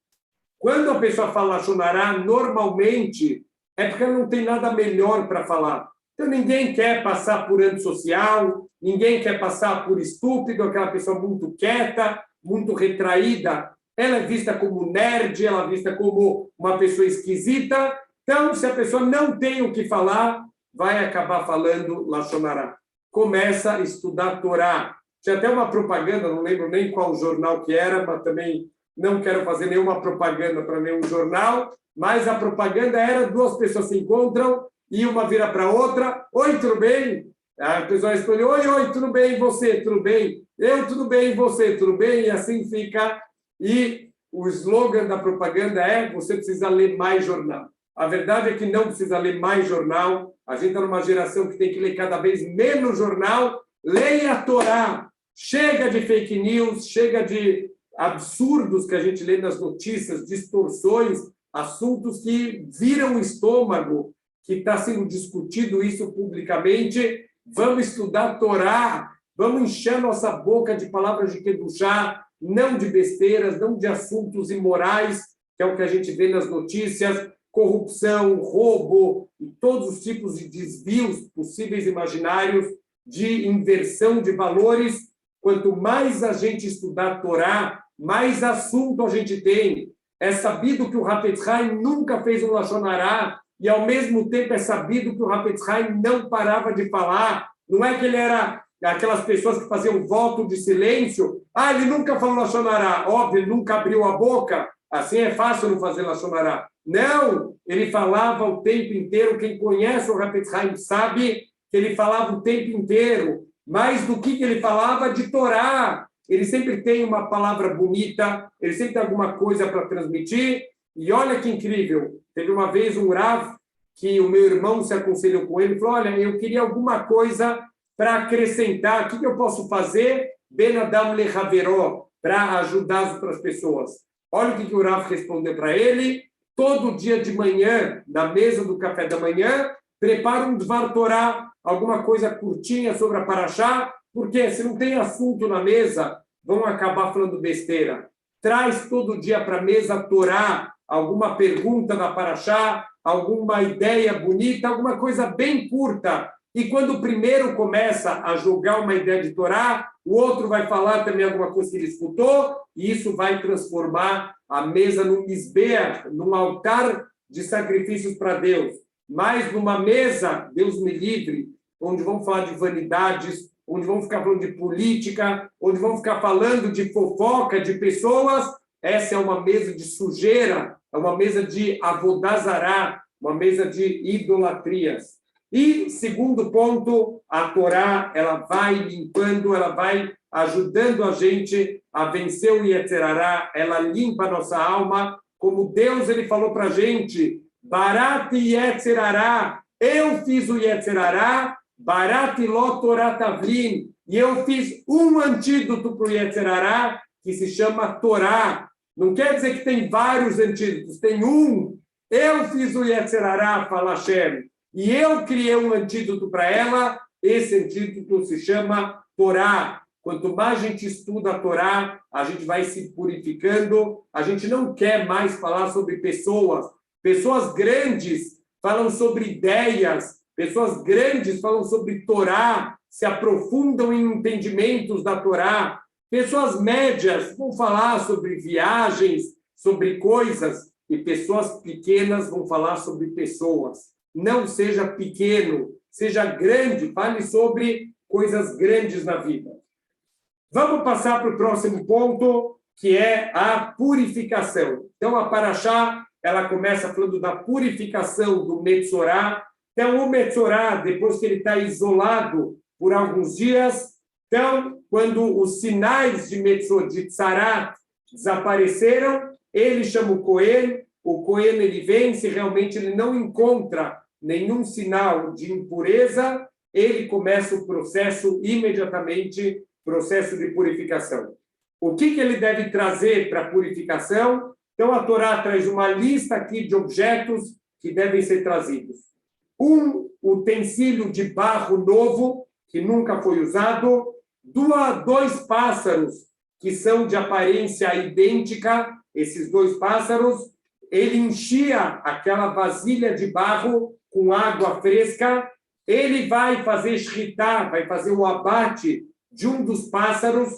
Speaker 1: quando a pessoa fala Lashon Hara, normalmente é porque ela não tem nada melhor para falar. Então, ninguém quer passar por antissocial, ninguém quer passar por estúpido, aquela pessoa muito quieta, muito retraída. Ela é vista como nerd, ela é vista como uma pessoa esquisita. Então, se a pessoa não tem o que falar, vai acabar falando Lashon Hara. Começa a estudar a Torá. Tinha até uma propaganda, não lembro nem qual jornal que era, mas também não quero fazer nenhuma propaganda para nenhum jornal, mas a propaganda era 2 pessoas se encontram e uma vira para a outra, oi, tudo bem? A pessoa responde, oi, tudo bem, e você, tudo bem? Eu, tudo bem, e você, tudo bem? E assim fica. E o slogan da propaganda é, você precisa ler mais jornal. A verdade é que não precisa ler mais jornal, a gente está numa geração que tem que ler cada vez menos jornal, leia a Torá, chega de fake news, chega de absurdos que a gente lê nas notícias, distorções, assuntos que viram o estômago, que está sendo discutido isso publicamente. Vamos estudar a Torá, vamos encher nossa boca de palavras de Kedushá, não de besteiras, não de assuntos imorais, que é o que a gente vê nas notícias, corrupção, roubo e todos os tipos de desvios possíveis e imaginários, de inversão de valores. Quanto mais a gente estudar a Torá, mais assunto a gente tem. É sabido que o Hafetz Haim nunca fez um Lashon Hara, e ao mesmo tempo é sabido que o Hafetz Haim não parava de falar. Não é que ele era aquelas pessoas que faziam voto de silêncio. Ele nunca falou Lashon Hara. Óbvio, ele nunca abriu a boca. Assim é fácil não fazer Lashon Hara. Não, ele falava o tempo inteiro. Quem conhece o Hafetz Haim sabe que ele falava o tempo inteiro. Mais do que ele falava de Torá. Ele sempre tem uma palavra bonita, ele sempre tem alguma coisa para transmitir. E olha que incrível, teve uma vez um Rav, que o meu irmão se aconselhou com ele, falou, olha, eu queria alguma coisa para acrescentar, o que eu posso fazer, Ben Adam Lechaveró, para ajudar as outras pessoas. Olha o que o Rav respondeu para ele, todo dia de manhã, na mesa do café da manhã, prepara um Dvar Torá, alguma coisa curtinha sobre a Parashá, porque se não tem assunto na mesa, vão acabar falando besteira. Traz todo dia para a mesa a Torá, alguma pergunta na Parashá, alguma ideia bonita, alguma coisa bem curta. E quando o primeiro começa a jogar uma ideia de Torá, o outro vai falar também alguma coisa que ele escutou, e isso vai transformar a mesa num misbeach, num altar de sacrifícios para Deus. Mas numa mesa, Deus me livre, onde vão falar de vanidades, onde vão ficar falando de política, onde vão ficar falando de fofoca de pessoas, essa é uma mesa de sujeira, é uma mesa de avodazará, uma mesa de idolatrias. E, segundo ponto, a Torá, ela vai limpando, ela vai ajudando a gente a vencer o Yetzer Hará, ela limpa a nossa alma, como Deus ele falou para a gente, Barat Yetzer Hará, eu fiz o Yetzer Hará, Barat Lo Torah Tavlin, e eu fiz um antídoto para o Yetzer Hará, que se chama Torá. Não quer dizer que tem vários antídotos, tem um. Eu fiz o Yetzer Hará, fala Hashem, e eu criei um antídoto para ela, esse antídoto se chama Torá. Quanto mais a gente estuda a Torá, a gente vai se purificando, a gente não quer mais falar sobre pessoas. Pessoas grandes falam sobre ideias, pessoas grandes falam sobre Torá, se aprofundam em entendimentos da Torá. Pessoas médias vão falar sobre viagens, sobre coisas, e pessoas pequenas vão falar sobre pessoas. Não seja pequeno, seja grande, fale sobre coisas grandes na vida. Vamos passar para o próximo ponto, que é a purificação. Então, a Parashá, ela começa falando da purificação do Metzorá. Então, o Metzorá, depois que ele está isolado por alguns dias, então, quando os sinais de Tzarat desapareceram, ele chama o Cohen ele vem, se realmente ele não encontra nenhum sinal de impureza, ele começa o processo imediatamente, processo de purificação. O que ele deve trazer para a purificação? Então, a Torá traz uma lista aqui de objetos que devem ser trazidos. Um utensílio de barro novo, que nunca foi usado. Dois pássaros, que são de aparência idêntica. Esses dois pássaros, ele enchia aquela vasilha de barro com água fresca, ele vai fazer shritá, vai fazer o abate de um dos pássaros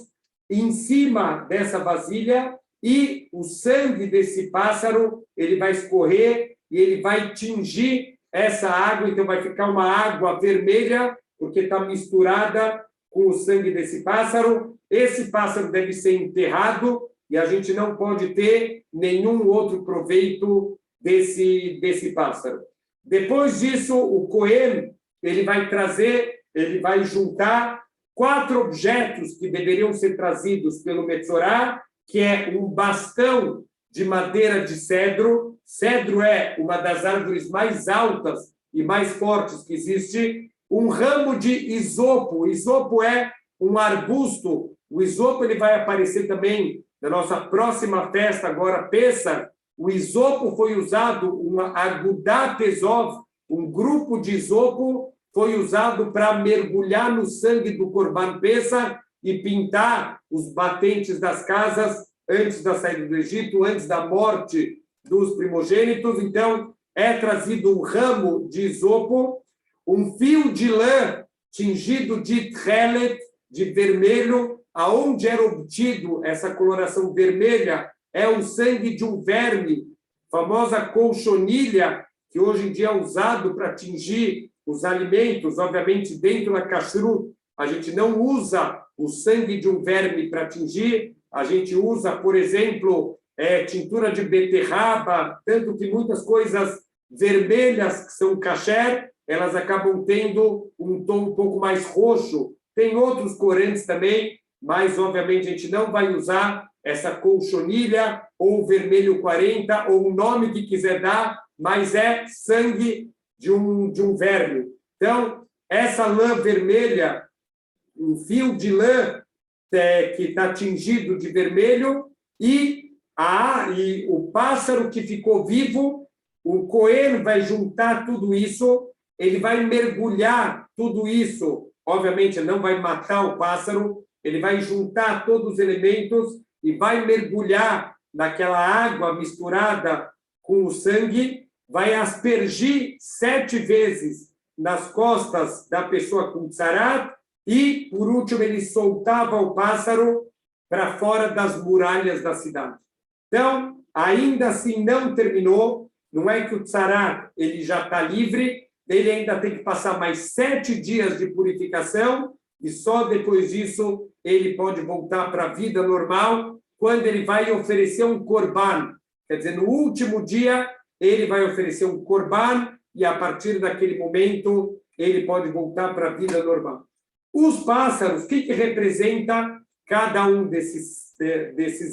Speaker 1: em cima dessa vasilha, e o sangue desse pássaro, ele vai escorrer e ele vai tingir essa água, então vai ficar uma água vermelha, porque está misturada com o sangue desse pássaro. Esse pássaro deve ser enterrado, e a gente não pode ter nenhum outro proveito desse pássaro. Depois disso, o Cohen, ele vai juntar 4 objetos que deveriam ser trazidos pelo Metzorá, que é um bastão de madeira de cedro. Cedro é uma das árvores mais altas e mais fortes que existe. Um ramo de isopo. Isopo é um arbusto. O isopo ele vai aparecer também na nossa próxima festa, agora Pessah. O isopo foi usado, uma agudat ezov, um grupo de isopo foi usado para mergulhar no sangue do Corban Pessah e pintar os batentes das casas antes da saída do Egito, antes da morte dos primogênitos. Então, é trazido um ramo de isopo, um fio de lã tingido de tchelet, de vermelho. Aonde era obtido essa coloração vermelha é o sangue de um verme, famosa colchonilha, que hoje em dia é usado para tingir os alimentos. Obviamente, dentro da kashrut, a gente não usa o sangue de um verme para tingir, a gente usa, por exemplo, tintura de beterraba, tanto que muitas coisas vermelhas que são kasher, elas acabam tendo um tom um pouco mais roxo. Tem outros corantes também, mas, obviamente, a gente não vai usar essa colchonilha ou vermelho 40, ou o nome que quiser dar, mas é sangue de um verme. Então, essa lã vermelha, um fio de lã que está tingido de vermelho, e o pássaro que ficou vivo, o Cohen vai juntar tudo isso, ele vai mergulhar tudo isso, obviamente não vai matar o pássaro, ele vai juntar todos os elementos e vai mergulhar naquela água misturada com o sangue, vai aspergir 7 vezes nas costas da pessoa com tzarat e, por último, ele soltava o pássaro para fora das muralhas da cidade. Então, ainda assim não terminou, não é que o tzarat ele já está livre, ele ainda tem que passar mais 7 dias de purificação, e só depois disso ele pode voltar para a vida normal, quando ele vai oferecer um corban. Quer dizer, no último dia, ele vai oferecer um corban e, a partir daquele momento, ele pode voltar para a vida normal. Os pássaros, o que representa cada um desses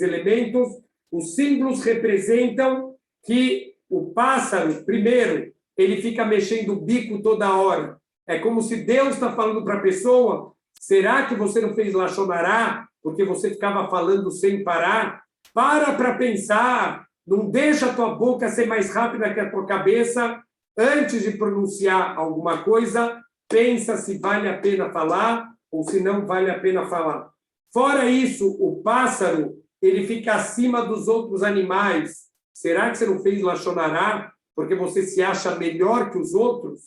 Speaker 1: elementos? Os símbolos representam que o pássaro, primeiro, ele fica mexendo o bico toda hora. É como se Deus está falando para a pessoa: será que você não fez Lashon Hará porque você ficava falando sem parar? Para pensar, não deixa a tua boca ser mais rápida que a tua cabeça. Antes de pronunciar alguma coisa, pensa se vale a pena falar ou se não vale a pena falar. Fora isso, o pássaro, ele fica acima dos outros animais. Será que você não fez Lashon Hará porque você se acha melhor que os outros?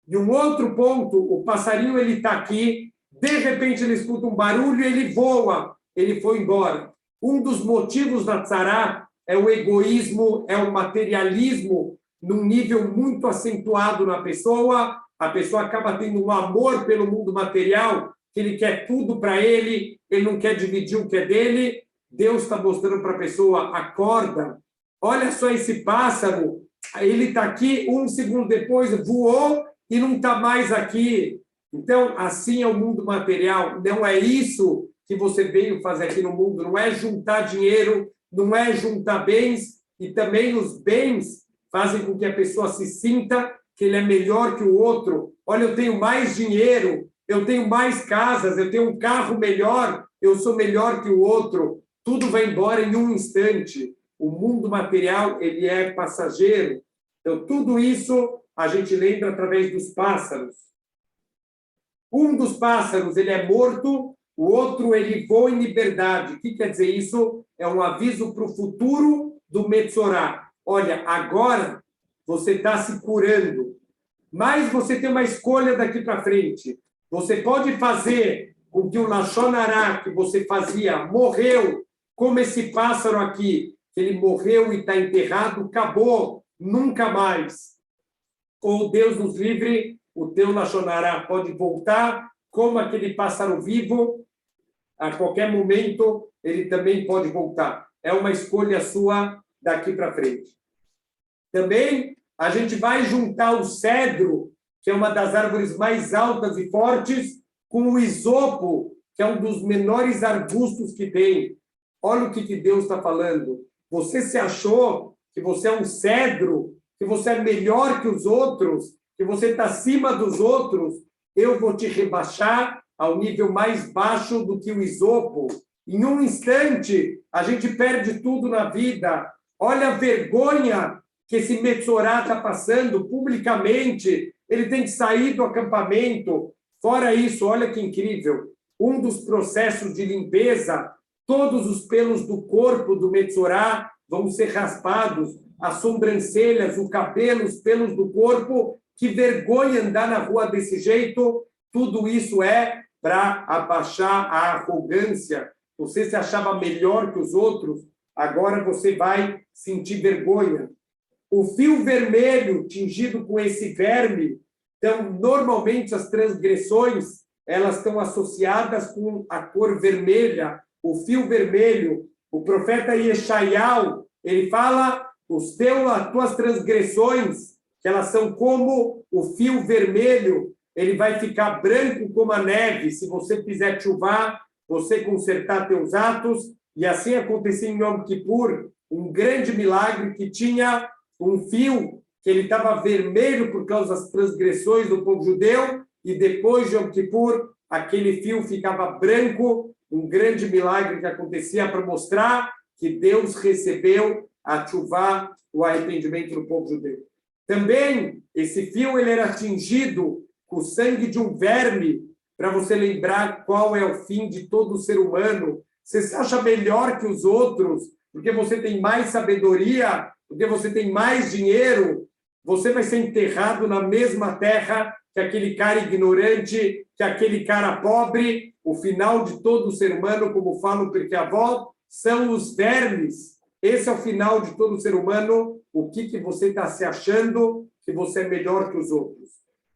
Speaker 1: E um outro ponto, o passarinho, ele está aqui, de repente ele escuta um barulho e ele voa, ele foi embora. Um dos motivos da tzará é o egoísmo, é o materialismo, num nível muito acentuado na pessoa. A pessoa acaba tendo um amor pelo mundo material, que ele quer tudo para ele, ele não quer dividir o que é dele. Deus está mostrando para a pessoa: acorda, olha só esse pássaro, ele está aqui, um segundo depois voou e não está mais aqui. Então, assim é o mundo material. Não é isso que você veio fazer aqui no mundo. Não é juntar dinheiro, não é juntar bens. E também os bens fazem com que a pessoa se sinta que ele é melhor que o outro. Olha, eu tenho mais dinheiro, eu tenho mais casas, eu tenho um carro melhor, eu sou melhor que o outro. Tudo vai embora em um instante. O mundo material, ele é passageiro. Então, tudo isso a gente lembra através dos pássaros. Um dos pássaros, ele é morto, o outro, ele voa em liberdade. O que quer dizer isso? É um aviso para o futuro do Metzorá. Olha, agora você está se curando, mas você tem uma escolha daqui para frente. Você pode fazer com que o Lashon Hará que você fazia morreu, como esse pássaro aqui, que ele morreu e está enterrado, acabou, nunca mais. Ou Deus nos livre, o teu Lashon Hará pode voltar, como aquele pássaro vivo, a qualquer momento ele também pode voltar. É uma escolha sua daqui para frente. Também a gente vai juntar o cedro, que é uma das árvores mais altas e fortes, com o isopo, que é um dos menores arbustos que tem. Olha o que Deus está falando. Você se achou que você é um cedro, que você é melhor que os outros, que você está acima dos outros, eu vou te rebaixar ao nível mais baixo do que o isopo. Em um instante, a gente perde tudo na vida. Olha a vergonha que esse Metzorá está passando publicamente. Ele tem que sair do acampamento. Fora isso, olha que incrível. Um dos processos de limpeza, todos os pelos do corpo do Metzorá vão ser raspados, as sobrancelhas, o cabelo, os pelos do corpo. Que vergonha andar na rua desse jeito. Tudo isso é para abaixar a arrogância. Você se achava melhor que os outros, agora você vai sentir vergonha. O fio vermelho tingido com esse verme, então, normalmente as transgressões, elas estão associadas com a cor vermelha, o fio vermelho. O profeta Yeshayahu, ele fala, as tuas transgressões, que elas são como o fio vermelho, ele vai ficar branco como a neve, se você fizer chuvá, você consertar teus atos, e assim aconteceu em Yom Kippur, um grande milagre que tinha um fio que ele estava vermelho por causa das transgressões do povo judeu, e depois de Yom Kippur, aquele fio ficava branco, um grande milagre que acontecia para mostrar que Deus recebeu a chuvá, o arrependimento do povo judeu. Também, esse fio ele era tingido com o sangue de um verme, para você lembrar qual é o fim de todo ser humano. Você se acha melhor que os outros, porque você tem mais sabedoria, porque você tem mais dinheiro, você vai ser enterrado na mesma terra que aquele cara ignorante, que aquele cara pobre. O final de todo ser humano, como fala o Pirkei Avot, são os vermes. Esse é o final de todo ser humano. O que você está se achando que você é melhor que os outros?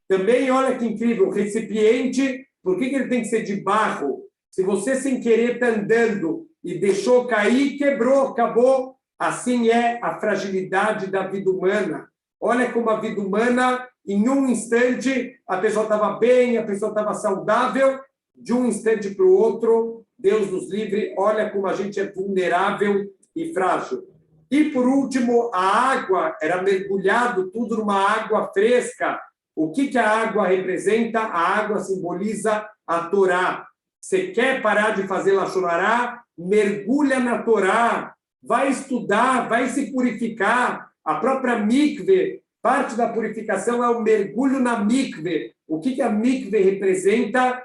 Speaker 1: Também, olha que incrível, o recipiente, por que ele tem que ser de barro? Se você, sem querer, está andando e deixou cair, quebrou, acabou. Assim é a fragilidade da vida humana. Olha como a vida humana, em um instante, a pessoa estava bem, a pessoa estava saudável, de um instante para o outro, Deus nos livre, olha como a gente é vulnerável e frágil. E, por último, a água, era mergulhado tudo numa água fresca. O que a água representa? A água simboliza a Torá. Você quer parar de fazer Lashon Hará? Mergulha na Torá. Vai estudar, vai se purificar. A própria mikve, parte da purificação é o mergulho na mikve. O que a mikve representa?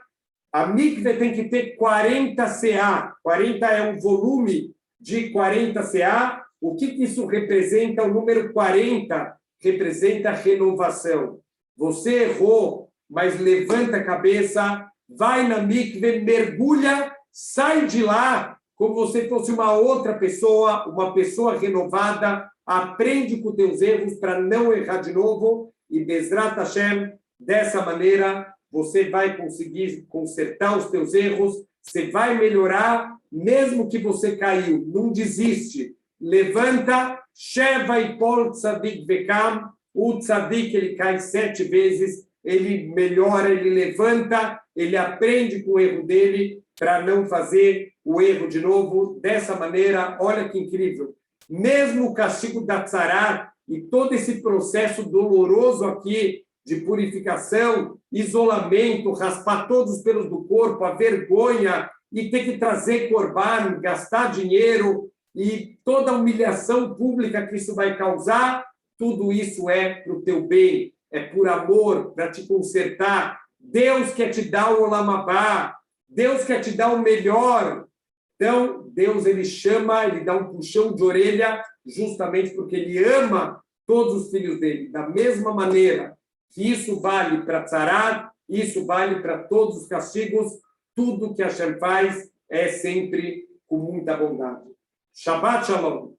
Speaker 1: A mikve tem que ter 40 CA. 40 é um volume de 40 CA. O que isso representa? O número 40 representa renovação. Você errou, mas levanta a cabeça, vai na mikve, mergulha, sai de lá como você fosse uma outra pessoa, uma pessoa renovada, aprende com teus erros para não errar de novo e Bezrat Hashem, dessa maneira, você vai conseguir consertar os teus erros, você vai melhorar, mesmo que você caiu, não desiste. Levanta, Sheva e Pol Tzadik Vekam, o Tzadik, ele cai 7 vezes, ele melhora, ele levanta, ele aprende com o erro dele para não fazer o erro de novo. Dessa maneira, olha que incrível. Mesmo o castigo da tzará e todo esse processo doloroso aqui de purificação, isolamento, raspar todos os pelos do corpo, a vergonha e ter que trazer corban, gastar dinheiro e toda a humilhação pública que isso vai causar, tudo isso é para o teu bem, é por amor, para te consertar. Deus quer te dar o Olam Habá, Deus quer te dar o melhor. Então, Deus, ele chama, ele dá um puxão de orelha, justamente porque ele ama todos os filhos dele. Da mesma maneira que isso vale para tzará, isso vale para todos os castigos, tudo que Hashem faz é sempre com muita bondade. Shabbat Shalom.